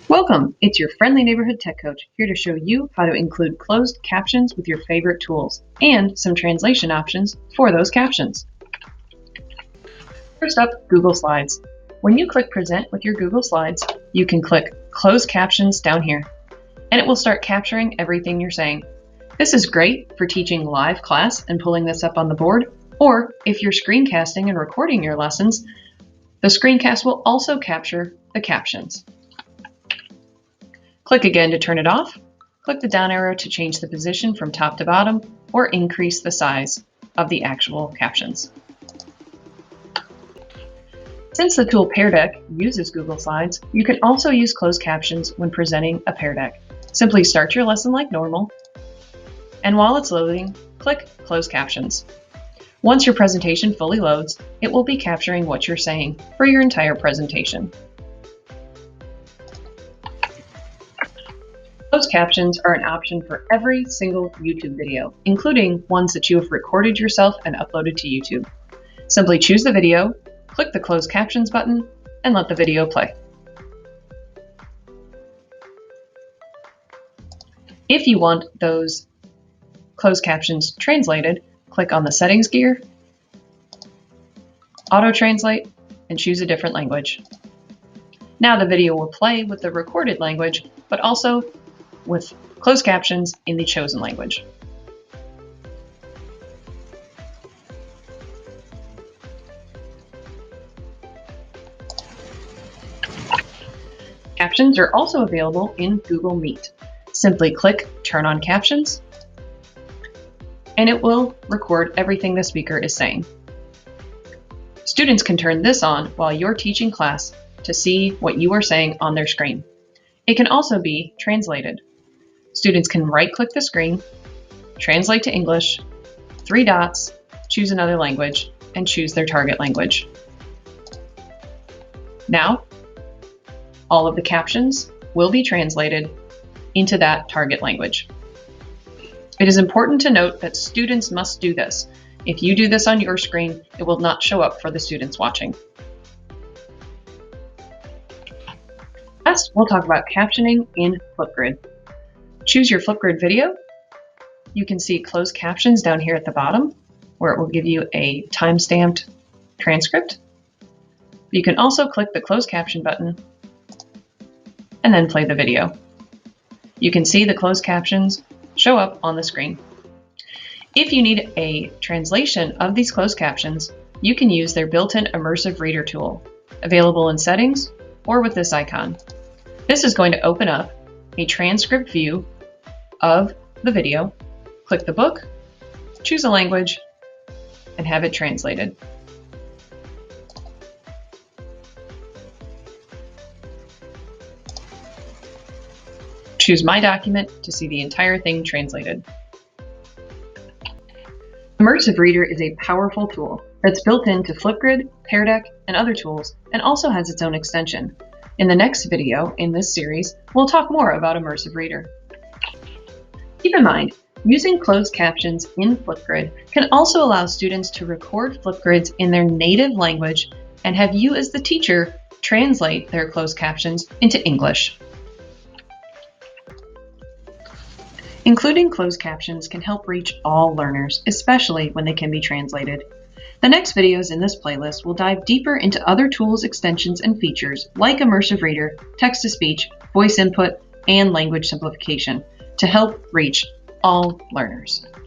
Welcome! It's your friendly neighborhood tech coach here to show you how to include closed captions with your favorite tools and some translation options for those captions. First up, Google Slides. When you click Present with your Google Slides, you can click Close Captions down here, and it will start capturing everything you're saying. This is great for teaching live class and pulling this up on the board, or if you're screencasting and recording your lessons, the screencast will also capture the captions. Click again to turn it off. Click the down arrow to change the position from top to bottom or increase the size of the actual captions. Since the tool Pear Deck uses Google Slides, you can also use closed captions when presenting a Pear Deck. Simply start your lesson like normal, and while it's loading, click Close Captions. Once your presentation fully loads, it will be capturing what you're saying for your entire presentation. Closed captions are an option for every single YouTube video, including ones that you have recorded yourself and uploaded to YouTube. Simply choose the video, click the Close Captions button, and let the video play. If you want those closed captions translated, click on the Settings gear, Auto Translate, and choose a different language. Now the video will play with the recorded language, but also with closed captions in the chosen language. Captions are also available in Google Meet. Simply click Turn on Captions, and it will record everything the speaker is saying. Students can turn this on while you're teaching class to see what you are saying on their screen. It can also be translated. Students can right-click the screen, translate to English, 3 dots, choose another language, and choose their target language. Now, all of the captions will be translated into that target language. It is important to note that students must do this. If you do this on your screen, it will not show up for the students watching. Last, we'll talk about captioning in FlipGrid. Choose your FlipGrid video. You can see closed captions down here at the bottom, where it will give you a time-stamped transcript. You can also click the closed caption button and then play the video. You can see the closed captions show up on the screen. If you need a translation of these closed captions, you can use their built-in immersive reader tool, available in Settings or with this icon. This is going to open up a transcript view of the video, click the book, choose a language, and have it translated. Choose My Document to see the entire thing translated. Immersive Reader is a powerful tool that's built into FlipGrid, Pear Deck, and other tools, and also has its own extension. In the next video in this series, we'll talk more about Immersive Reader. Keep in mind, using closed captions in FlipGrid can also allow students to record FlipGrids in their native language and have you as the teacher translate their closed captions into English. Including closed captions can help reach all learners, especially when they can be translated. The next videos in this playlist will dive deeper into other tools, extensions, and features like Immersive Reader, text-to-speech, voice input, and language simplification to help reach all learners.